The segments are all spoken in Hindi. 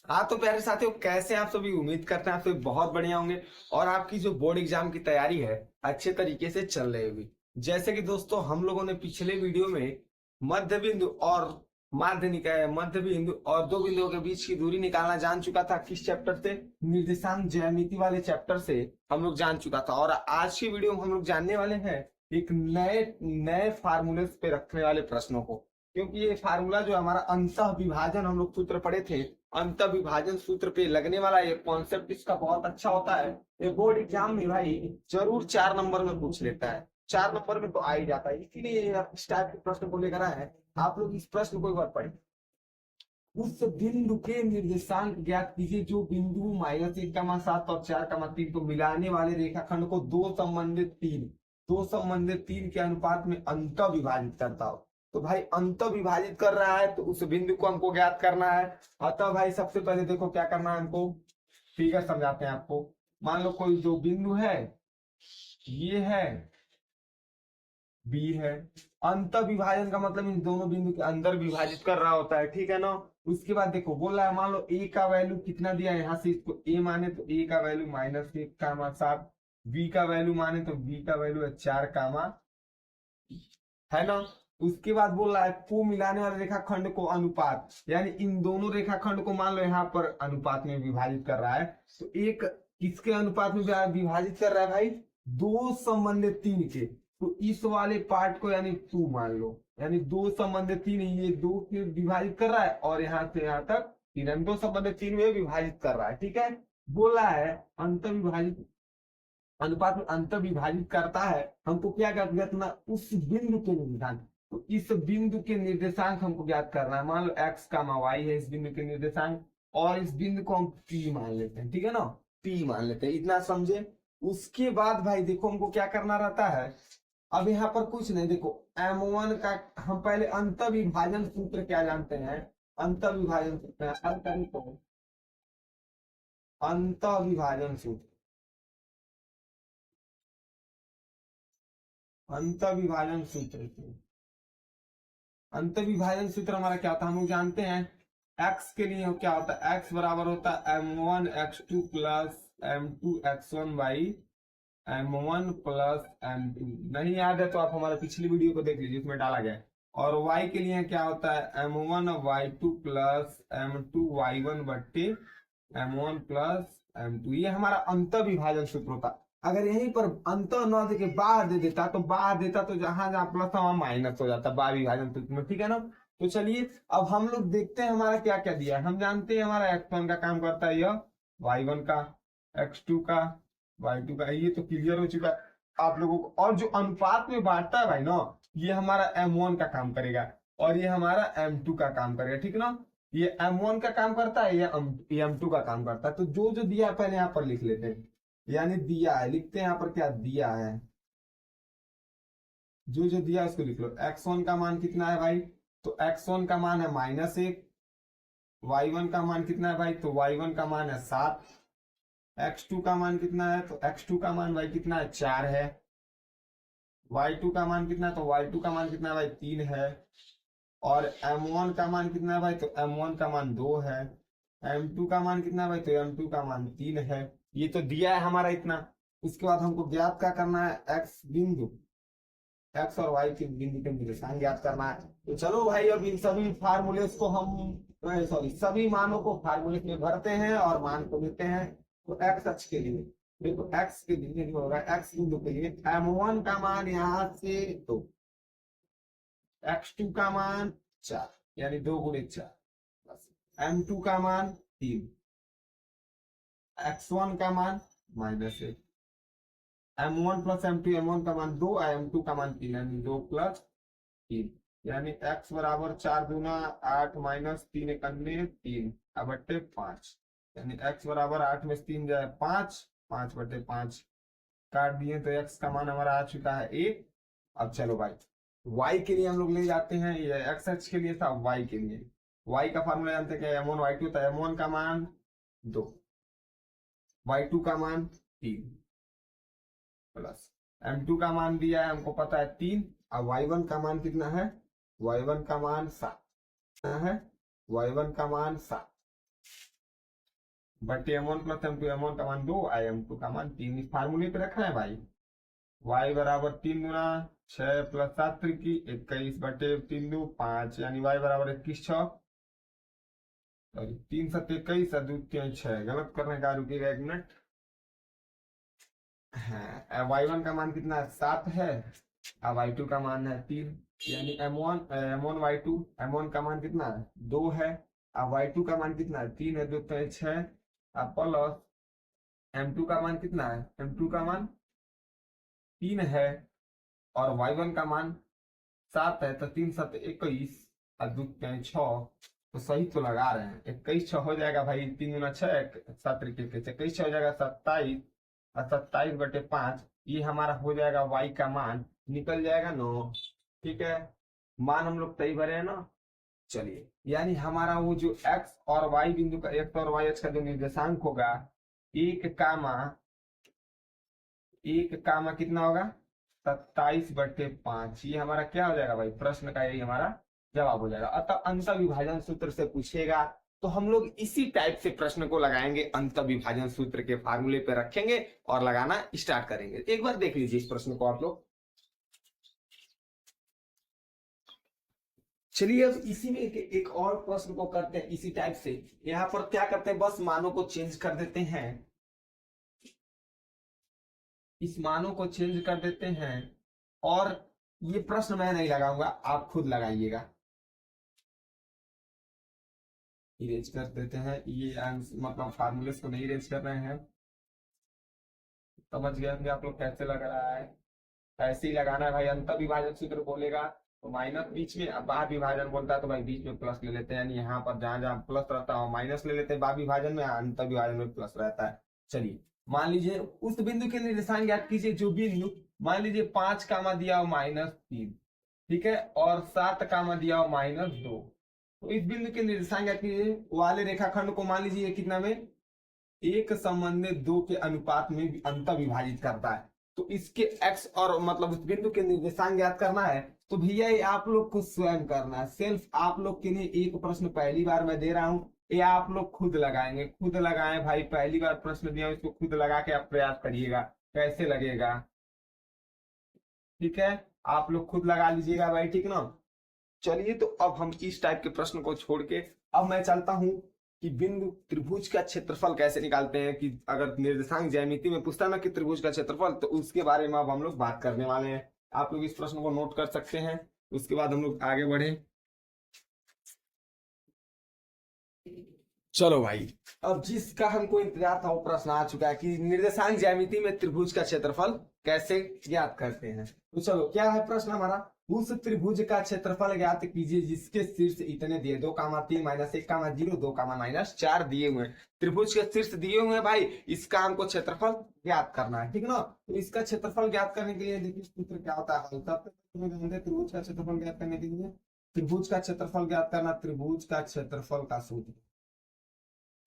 हाँ तो प्यारे साथियों, कैसे हैं आप सभी। उम्मीद करते हैं आप सभी बहुत बढ़िया होंगे और आपकी जो बोर्ड एग्जाम की तैयारी है अच्छे तरीके से चल रही होगी। जैसे कि दोस्तों हम लोगों ने पिछले वीडियो में मध्य बिंदु और माध्य निकाय, मध्य बिंदु और दो बिंदुओं के बीच की दूरी निकालना जान चुका था। किस चैप्टर से? निर्देशांक ज्यामिति वाले चैप्टर से हम लोग जान चुका था। और आज की वीडियो में हम लोग जानने वाले हैं एक नए नए फार्मूले पे रखने वाले प्रश्नों को। क्योंकि ये फार्मूला जो हमारा अंतः विभाजन हम लोग सूत्र पढ़े थे, अंतर विभाजन सूत्र पे लगने वाला ये कॉन्सेप्ट इसका बहुत अच्छा होता है। ये बोर्ड एग्जाम में भाई जरूर 4 नंबर में पूछ लेता है, 4 नंबर में तो आ ही जाता है। इसीलिए इस टाइप के प्रश्न को लेकर आए हैं। आप लोग इस प्रश्न को एक बार पढ़े। उस बिंदु के निर्देशांक ज्ञात कीजिए जो बिंदु -1, 7 और 4, 3 को मिलाने वाले रेखाखंड को दो संबंधित तीन के अनुपात में अंत विभाजित करता हो। तो भाई अंत विभाजित कर रहा है तो उस बिंदु को हमको ज्ञात करना है। अतः भाई सबसे पहले देखो क्या करना है हमको, फिगर समझाते हैं आपको। मान लो कोई जो बिंदु है, ये है, बी है। अंत विभाजन का मतलब इन दोनों बिंदु के अंदर विभाजित कर रहा होता है, ठीक है ना। उसके बाद देखो बोल रहा है, मान लो ए का वैल्यू कितना दिया है, यहाँ से इसको ए माने तो ए का वैल्यू -1, 7, बी का वैल्यू माने तो बी का वैल्यू है 4, है ना। उसके बाद बोल रहा है को मिलाने वाले रेखाखंड को अनुपात, यानी इन दोनों रेखाखंड को मान लो यहाँ पर अनुपात में विभाजित कर रहा है। तो एक किसके अनुपात में विभाजित कर रहा है भाई? दो संबंधित तीन के। तो इस वाले पार्ट को यानी 2 मान लो, यानी दो संबंधित तीन, ये दो के विभाजित कर रहा है और यहाँ से यहाँ तक 3, दो संबंधित तीन में विभाजित कर रहा है, ठीक है। बोल रहा है अंत विभाजित अनुपात में अंतर विभाजित करता है, हमको क्या करना, उस बिंदु के निर्देशांक। तो इस बिंदु के निर्देशांक हमको ज्ञात करना है। मान लो x का y है इस बिंदु के निर्देशांक, और इस बिंदु को हम p मान लेते हैं, ठीक है ना। p मान लेते हैं, इतना समझे। उसके बाद भाई देखो हमको क्या करना रहता है। अब यहाँ पर कुछ नहीं, देखो m1 का हम पहले अंतर विभाजन सूत्र क्या जानते हैं। अंतर विभाजन सूत्र अंतर विभाजन सूत्र अंत विभाजन सूत्र अंत विभाजन सूत्र हमारा क्या था, हम लोग जानते हैं। x के लिए क्या होता है, x बराबर होता है m1 x2 plus m2 x1 by m1 plus m2। नहीं याद है तो आप हमारे पिछली वीडियो को देख लीजिए, उसमें डाला गया है। और y के लिए क्या होता है m1 y2 plus m2 y1 बट्टे m1 प्लस m2। ये हमारा अंत विभाजन सूत्र होता है। अगर यहीं पर अंत न दे के बाहर दे देता तो जहां जहां प्लस था वहां माइनस हो जाता बाहर विभाजन सूत्र में, ठीक है ना। तो चलिए अब हम लोग देखते हैं हमारा क्या क्या दिया है। हम जानते हैं हमारा x1 का काम करता है यह, y1 का, x2 का, y2 का। ये तो क्लियर हो चुका है आप लोगों को। और जो अनुपात में बांटता है भाई ना, ये हमारा m1 का काम करेगा और ये हमारा m2 का काम करेगा, ठीक ना। ये m1 का काम करता है, ये m2 का काम करता है। तो जो जो दिया है पहले यहाँ पर लिख लेते हैं, यानी दिया है, लिखते हैं यहाँ पर क्या दिया है। जो जो दिया है उसको लिख लो। x1 का मान कितना है भाई, तो x1 का मान है -1। y1 का मान कितना है भाई, तो y1 का मान है 7। x2 का मान कितना है, तो x2 का मान भाई कितना है, 4 है। y2 का मान कितना है, तो y2 का मान कितना है भाई, 3 है। और m1 का मान कितना है भाई, तो m1 का मान 2 है। m2 का मान कितना है भाई, तो m2 का मान 3 है। ये तो दिया है हमारा इतना। उसके बाद हमको ज्ञात क्या करना है, एक्स और वाई के बिंदु के निर्देशांक ज्ञात करना है। तो चलो भाई अब इन सभी फार्मूलेस को हम, सॉरी, सभी मानों को फार्मूले में भरते हैं और मान को लेते हैं। तो एक्स अक्ष के लिए देखो, एक्स के लिए जो होगा, एक्स बिंदु के लिए m1 का मान यहाँ से 2, x2 का मान 4, यानी 2 गुणे 4, m2 का मान 3, x1 का मान -1, m1 प्लस m2, m1 का मान 2, m2 का मान 3, यानी 2 प्लस 3, यानी x बराबर 4 दूना 8 माइनस 3 इकन्ने 3 बट्टे 5, यानी x बराबर 8 में से 3 जाए 5, 5 बट्टे 5 काट दिए तो x का मान हमारा आ चुका है 1। अब चलो भाई y के लिए हम लोग ले जाते हैं, ये x अक्ष के लिए था, y के लिए y का फार्मूला जानते हैं क्या, m1 y2 था। m1 का मान 2, y2 का मान 3 प्लस m2 का मान दिया है हमको पता है 3। अब y1 का मान कितना है, y1 का मान 7 है, y1 का मान 7। बटे M1 प्लस M2, M1 का मान 2 और M2 का मान 3। इस फार्मूले पे रखना है भाई। y बराबर 3 गुना 6 प्लस 7 त्रिकी 21 बटे 3 2 5, यानी y बराबर 21 6, सॉरी 3 7 21 और 2 3 6। गलत करने का, रुकिएगा 1 मिनट। हाँ, y1 का मान कितना है 7 है और y2 का मान है 3, यानी M1 y2, M1 का मान कितना है 2 है और y2 का मान कितना है 3 है, 2 3 6 और प्लस M2 का मान कितना है, M2 का मान 3 है और y1 का मान 7 है, तो 3 7 21 और 2 3 6। तो सही तो लगा रहे हैं, 21 6 हो जाएगा भाई, 3 गुना 6 7 तरीके से 21 6 हो जाएगा 27 और 27 बटे 5, ये हमारा हो जाएगा y का मान, निकल जाएगा 9। ठीक है, मान हम लोग सही भरे हैं ना। चलिए, यानी हमारा वो जो x और y बिंदु का, x और y अक्ष का जो निर्देशांक होगा, एक कामा कितना होगा 27/5, ये हमारा क्या हो जाएगा भाई, प्रश्न का यही हमारा जवाब हो जाएगा। अतः अंत विभाजन सूत्र से पूछेगा तो हम लोग इसी टाइप से प्रश्न को लगाएंगे, अंत विभाजन सूत्र के फार्मूले पे रखेंगे और लगाना स्टार्ट करेंगे। एक बार देख लीजिए इस प्रश्न को आप लोग। चलिए अब इसी में एक और प्रश्न को करते हैं इसी टाइप से। यहाँ पर क्या करते हैं, बस मानों को चेंज कर देते हैं, इस मानों को चेंज कर देते हैं और ये प्रश्न मैं नहीं लगाऊंगा, आप खुद लगाइएगा। इरेज कर देते हैं, ये मतलब फार्मूले को नहीं इरेज कर रहे हैं। समझ गए होंगे आप लोग कैसे लग रहा है, ऐसे ही लगाना है भाई। अंत विभाजन सूत्र बोलेगा तो माइनस बीच में, अब बाह्य विभाजन बोलता है तो भाई बीच में प्लस ले लेते हैं, यानी यहाँ पर जहां जहां प्लस रहता है माइनस ले लेते हैं बाह्य विभाजन में, अंत विभाजन में प्लस रहता है। चलिए मान लीजिए उस बिंदु के निर्देशांक ज्ञात कीजिए जो बिंदु, मान लीजिए 5 कामा दिया हो -3, ठीक है, और 7 कामा दिया हो -2। तो इस बिंदु के निर्देशांक ज्ञात कीजिए वाले रेखाखंड को मान लीजिए कितना में, एक संबंध 2 के अनुपात में अंत विभाजित करता है। तो इसके x और मतलब उस बिंदु के निर्देशांक ज्ञात करना है, तो भैया ये आप लोग को स्वयं करना है, सेल्फ। आप लोग के लिए एक प्रश्न पहली बार मैं दे रहा हूं, ये आप लोग खुद लगाएंगे, खुद लगाएं भाई। पहली बार प्रश्न दिया इसको खुद लगा के आप प्रयास करिएगा कैसे लगेगा। ठीक है, आप लोग खुद लगा लीजिएगा भाई, ठीक ना। चलिए तो अब हम इस टाइप के प्रश्न को छोड़ के अब मैं चलता हूं कि बिंदु त्रिभुज का क्षेत्रफल कैसे निकालते हैं, कि अगर निर्देशांक ज्यामिति में पूछता ना कि त्रिभुज का क्षेत्रफल, तो उसके बारे में अब हम लोग बात करने वाले हैं। आप लोग इस प्रश्न को नोट कर सकते हैं, उसके बाद हम लोग आगे बढ़े। चलो भाई, अब जिसका हमको इंतजार था वो प्रश्न आ चुका है कि निर्देशांक ज्यामिति में त्रिभुज का क्षेत्रफल कैसे ज्ञात करते हैं। तो चलो, क्या है प्रश्न हमारा, उस त्रिभुज का क्षेत्रफल ज्ञात कीजिए जिसके शीर्ष इतने दिए, 2,3 -1,0 2,-4 दिए हुए हैं। त्रिभुज के शीर्ष दिए हुए हैं भाई, इसका हमको क्षेत्रफल ज्ञात करना है, ठीक ना। तो इसका क्षेत्रफल ज्ञात करने के लिए देखिए सूत्र क्या होता है, त्रिभुज का क्षेत्रफल ज्ञात करने के लिए, त्रिभुज का क्षेत्रफल ज्ञात करना, त्रिभुज का क्षेत्रफल का सूत्र,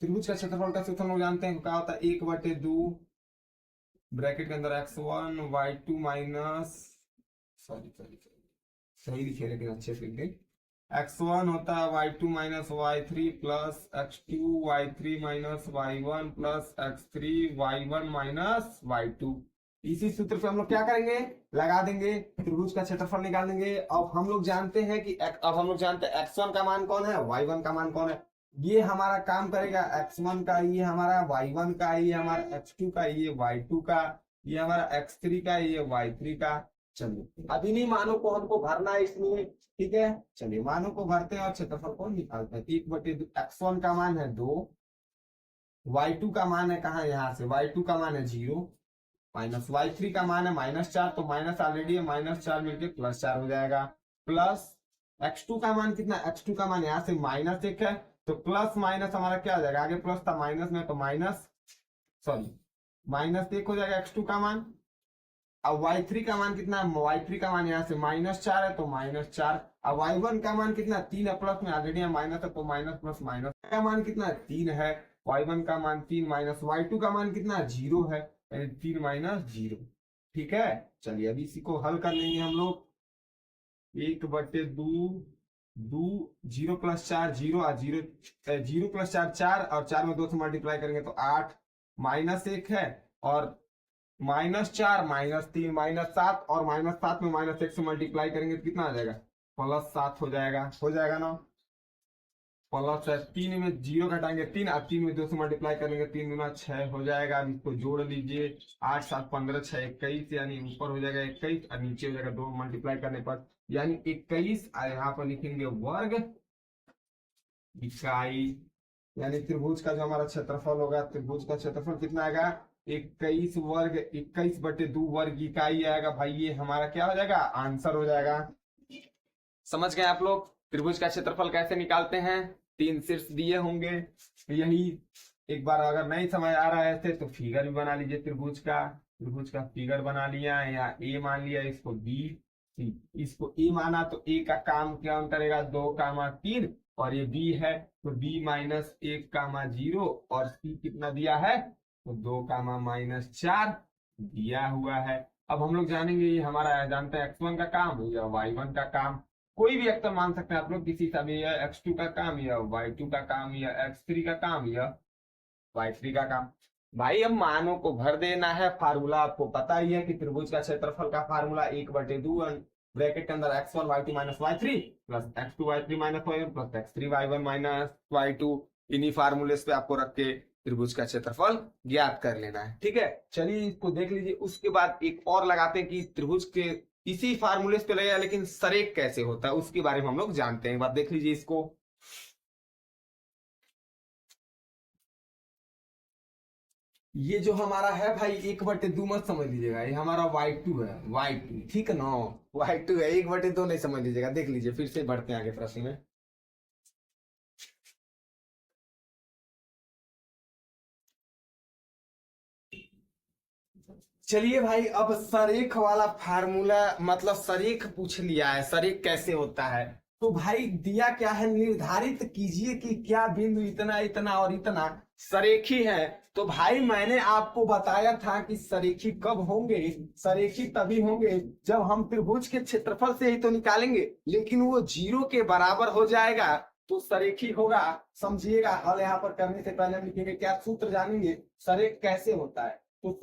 त्रिभुज का क्षेत्रफल का सूत्र हम लोग जानते हैं क्या होता है, 1/2 ब्रैकेट के अंदर x1 y2 माइनस, सॉरी सही लिखे लेकिन अच्छे से लिख दें, x1 होता है y2 minus y3 plus x2 y3 minus y1 plus x3 y1 minus y2। इसी सूत्र पे हम लोग क्या करेंगे, लगा देंगे, त्रिभुज का क्षेत्रफल निकाल देंगे। अब हम लोग जानते हैं कि अब हम लोग जानते हैं x1 का मान कौन है, y1 का मान कौन है, ये हमारा काम करेगा x1 का, ये हमारा y1 का, ये हमारा x2 का, ये y2 का, ये हमारा x3 का, ये y3 का। चलिए अब इन्हीं मानों को हमको भरना है इसमें, ठीक है। चलिए मानों को भरते हैं और क्षेत्रफल को निकालते हैं। 1/2, x1 का मान है 2, y2 का मान है कहाँ, यहाँ से y2 का मान है 0, माइनस y3 का मान है -4, तो माइनस ऑलरेडी है, -4 मिलके +4 हो जाएगा, प्लस x2 का मान कितना, x2 का मान यहाँ से -1 है, तो प्लस माइनस हमारा क्या हो जाएगा, आगे प्लस था माइनस में, तो -1 हो जाएगा x2 का मान। अब y3 का मान कितना है, y3 का मान यहाँ से -4 है, तो -4। अब y1 का मान कितना, 3 है, प्लस में ऑलरेडी है, माइनस है, तो माइनस प्लस माइनस का मान कितना है, 3 है, y1 का मान 3 माइनस y2 का मान कितना है, 0 है, 3 - 0। ठीक है, चलिए अभी इसी को हल कर लेंगे हम लोग। 1/2 दो, 0+4 जीरो और जीरो, 0+4 4, और 4 में 2 से मल्टीप्लाई करेंगे तो 8, -1 है, और -4 -3 -7, और -7 में -1 से मल्टीप्लाई करेंगे तो कितना आ जाएगा, +7 हो जाएगा ना। प्लस है, 3 में 0 घटाएंगे 3, और 3 में 2 से मल्टीप्लाई करेंगे 3 गुना 6 हो जाएगा। अब इसको जोड़ लीजिए, 8 7 15 6 21, यानी ऊपर हो जाएगा 21 और नीचे हो जाएगा 2 मल्टीप्लाई करने पर, यानी 21, और यहाँ पर लिखेंगे वर्ग इकाई, यानी त्रिभुज का जो हमारा क्षेत्रफल होगा, त्रिभुज का क्षेत्रफल कितना आएगा, 21 वर्ग 21/2 वर्ग इकाई आएगा भाई। ये हमारा क्या हो जाएगा, आंसर हो जाएगा। समझ गए आप लोग त्रिभुज का क्षेत्रफल कैसे निकालते हैं, 3 शीर्ष दिए होंगे। यही एक बार अगर नहीं समझ आ रहा है तो फिगर भी बना लीजिए त्रिभुज का फिगर बना लिया, या ए मान लिया, इसको बी, इसको ए माना तो ए का काम क्या करेगा, 2, और ये बी है तो b -1, 0, और c कितना दिया है, तो 2, -4 दिया हुआ है। अब हम लोग जानेंगे, ये हमारा जानते हैं x1 का काम या y1 का काम, कोई भी वेक्टर मान सकते हैं आप लोग किसी का भी, या x2 का काम या y2 का काम या x3 का काम या y3 का काम। भाई अब मानों को भर देना है, फार्मूला आपको पता ही है कि त्रिभुज का क्षेत्रफल का फार्मूला 1/2 ब्रैकेट के अंदर x1 y2 - y3 plus x2 y3 - y1 plus x3 y1 - y2, इन्हीं फार्मूले पे आपको रख के त्रिभुज का क्षेत्रफल ज्ञात कर लेना है। ठीक है, चलिए इसको देख लीजिए। उसके बाद एक और लगाते हैं कि त्रिभुज के इसी फार्मूले पे लगेगा, लेकिन सरेख कैसे होता है उसके बारे में हम लोग जानते हैं। बात देख लीजिए इसको, ये जो हमारा है भाई 1/2 मत समझ लीजिएगा, ये हमारा y2 है, y2 ठीक है ना, y2 है, 1/2 नहीं समझ लीजिएगा। देख लीजिए, फिर से बढ़ते हैं आगे प्रश्न में। चलिए भाई, अब सरेख वाला फार्मूला मतलब सरेख पूछ लिया है, सरेख कैसे होता है। तो भाई दिया क्या है, निर्धारित कीजिए कि क्या बिंदु इतना इतना और इतना सरेखी है। तो भाई मैंने आपको बताया था कि सरेखी कब होंगे, सरेखी तभी होंगे जब हम त्रिभुज के क्षेत्रफल से ही तो निकालेंगे, लेकिन वो 0 के बराबर हो जाएगा तो सरेखी होगा। समझिएगा, हल यहाँ पर करने से पहले हम लिखेंगे क्या, सूत्र जानेंगे सरेख कैसे होता है। तो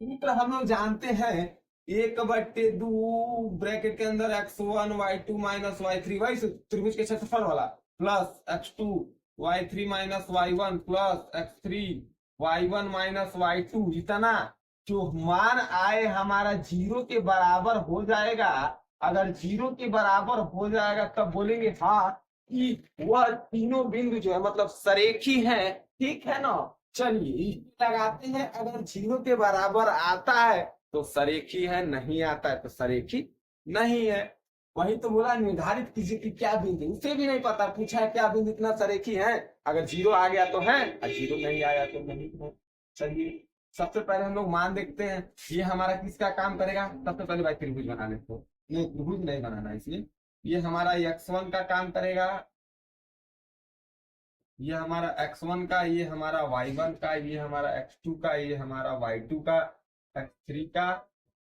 सूत्र हम लोग जानते हैं, 1/2 ब्रैकेट के अंदर x1 y2 - y3, वही त्रिभुज के क्षेत्रफल वाला, plus x2 y3 - y1 plus x3 y1 - y2, इतना जो मान आए हमारा 0 के बराबर हो जाएगा। अगर 0 के बराबर हो जाएगा तब बोलेंगे हाँ कि वह तीनों बिंदु जो है मतलब सरेखी है। ठीक है ना, चलिए लगाते हैं, अगर 0 के बराबर आता है तो सरेखी है, नहीं आता है तो सरेखी नहीं है। वही तो बोला, निर्धारित कीजिए कि क्या बिंदु, उसे भी नहीं पता, पूछा है क्या बिंदु इतना सरेखी है। अगर 0 आ गया तो है, और 0 नहीं आया तो नहीं है। चलिए सबसे पहले हम लोग मान देखते हैं, ये हमारा किसका काम करेगा। सबसे पहले भाई त्रिभुज बना लेते हैं, नहीं त्रिभुज नहीं बनाना, इसलिए ये हमारा x1 का काम करेगा, ये हमारा x1 का, ये हमारा y1 का, ये हमारा x2 का, ये हमारा y2 का, x3 का,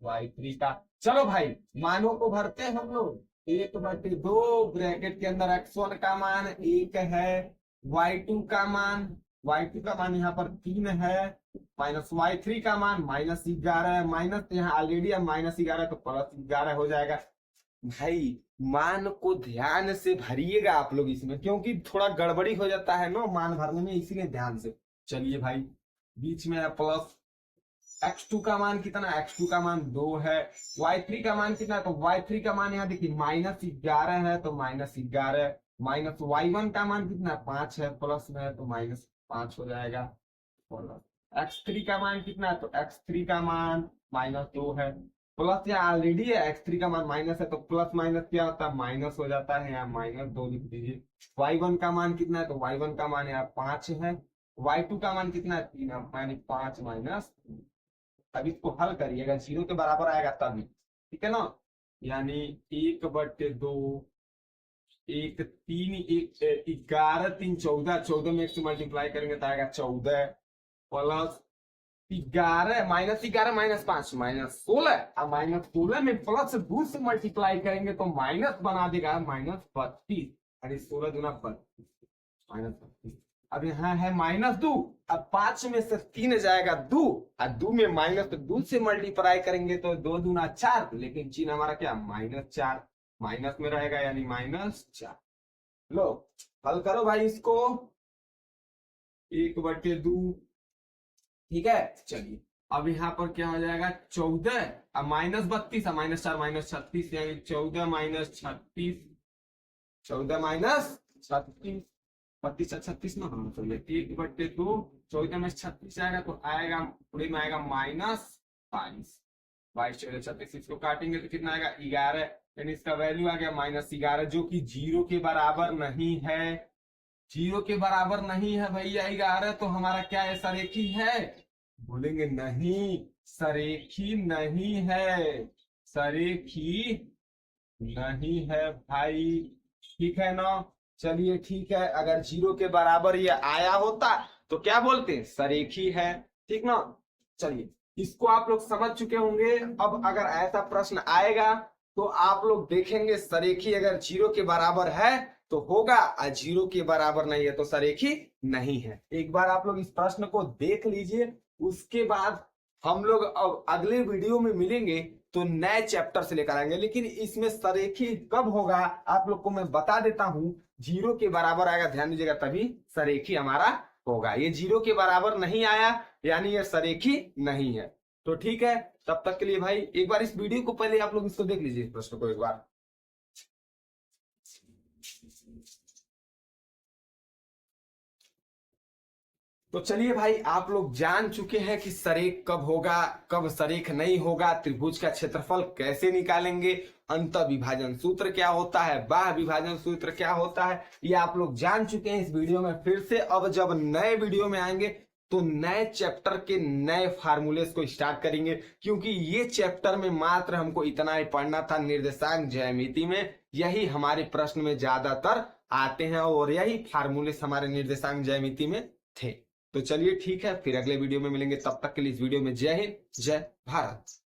y3 का। चलो भाई मानों को भरते हैं हम लोग, 1/2 ब्रैकेट के अंदर x1 का मान 1 है, y2 का मान, यहाँ पर 3 है, माइनस y3 का मान -11 है, माइनस यहाँ ऑलरेडी -11 तो +11 हो जाएगा। भाई मान को ध्यान से भरिएगा आप लोग इसमें, क्योंकि थोड़ा गड़बड़ी हो जाता है ना मान भरने में, इसीलिए ध्यान से। चलिए भाई बीच में है प्लस, x2 का मान कितना, x2 का मान 2 है, y3 का मान कितना, तो y3 का मान यहाँ देखिए -11 है तो -11, माइनस y1 का मान कितना 5 है, प्लस में है तो -5 हो जाएगा। x3 का मान कितना है, तो x3 का मान -2 है, प्लस यहाँ ऑलरेडी है, x3 का मान माइनस है तो प्लस माइनस क्या होता है, माइनस हो जाता है, यहाँ -2 लिख दीजिए। y1 का मान कितना है, तो y1 का मान यहाँ 5 है, y2 का मान कितना है 3 है, यानी 5 माइनस। अब इसको हल करिएगा, 0 के बराबर आएगा तभी, ठीक है ना, यानी 1/2, 1 3 1 11 3 14, 14 में 1 से मल्टीप्लाई करेंगे तो आएगा 14, प्लस 11 -11 -5 -16 अब -16 में प्लस 2 से मल्टीप्लाई करेंगे तो माइनस बना देगा -32 अरे 16 दूना 32 -32 अब यहाँ है -2 अब 5 में से 3 जाएगा 2 और 2 में -2 से मल्टीप्लाई करेंगे तो 2 दूना 4 लेकिन चिन्ह हमारा क्या -4 माइनस में रहेगा यानी -4 लो हल करो भाई इसको 1/2 ठीक है। चलिए अब यहाँ पर क्या हो जाएगा 14 अब -32 -4 -36 यानी 14 -36 14 -36 32 36 ना हाँ चलिए 1/2 14 में 36 आएगा तो आएगा पूरे में आएगा -22 22 14 36 इसको काटेंगे तो कितना आएगा 11 यानी इसका वैल्यू आ गया -11 जो कि 0 के बराबर नहीं है 0 के बराबर नहीं है भैया 11 तो हमारा क्या है सरेखी है बोलेंगे नहीं सरेखी नहीं है सरेखी नहीं है भाई ठीक है ना। चलिए ठीक है अगर 0 के बराबर ये आया होता तो क्या बोलते हैं सरेखी है ठीक ना। चलिए इसको आप लोग समझ चुके होंगे। अब अगर ऐसा प्रश्न आएगा तो आप लोग देखेंगे सरेखी अगर 0 के बराबर है तो होगा और 0 के बराबर नहीं है तो सरेखी नहीं है। एक बार आप लोग इस प्रश्न को देख लीजिए उसके बाद हम लोग अब अगले वीडियो में मिलेंगे तो नए चैप्टर से लेकर आएंगे लेकिन इसमें सरेखी कब होगा आप लोग को मैं बता देता हूं 0 के बराबर आएगा ध्यान दीजिएगा तभी सरेखी हमारा होगा। ये 0 के बराबर नहीं आया यानी ये सरेखी नहीं है। तो ठीक है तब तक के लिए भाई एक बार इस वीडियो को पहले आप लोग इसको देख लीजिए प्रश्न को एक बार। तो चलिए भाई आप लोग जान चुके हैं कि सरेख कब होगा कब सरेख नहीं होगा त्रिभुज का क्षेत्रफल कैसे निकालेंगे अंत विभाजन सूत्र क्या होता है बाह्य विभाजन सूत्र क्या होता है ये आप लोग जान चुके हैं इस वीडियो में। फिर से अब जब नए वीडियो में आएंगे तो नए चैप्टर के नए फार्मूले को स्टार्ट करेंगे क्योंकि ये चैप्टर में मात्र हमको इतना ही पढ़ना था निर्देशांक ज्यामिति में यही हमारे प्रश्न में ज्यादातर आते हैं और यही फार्मूले हमारे निर्देशांक ज्यामिति में थे। तो चलिए ठीक है फिर अगले वीडियो में मिलेंगे तब तक के लिए इस वीडियो में जय हिंद जय भारत।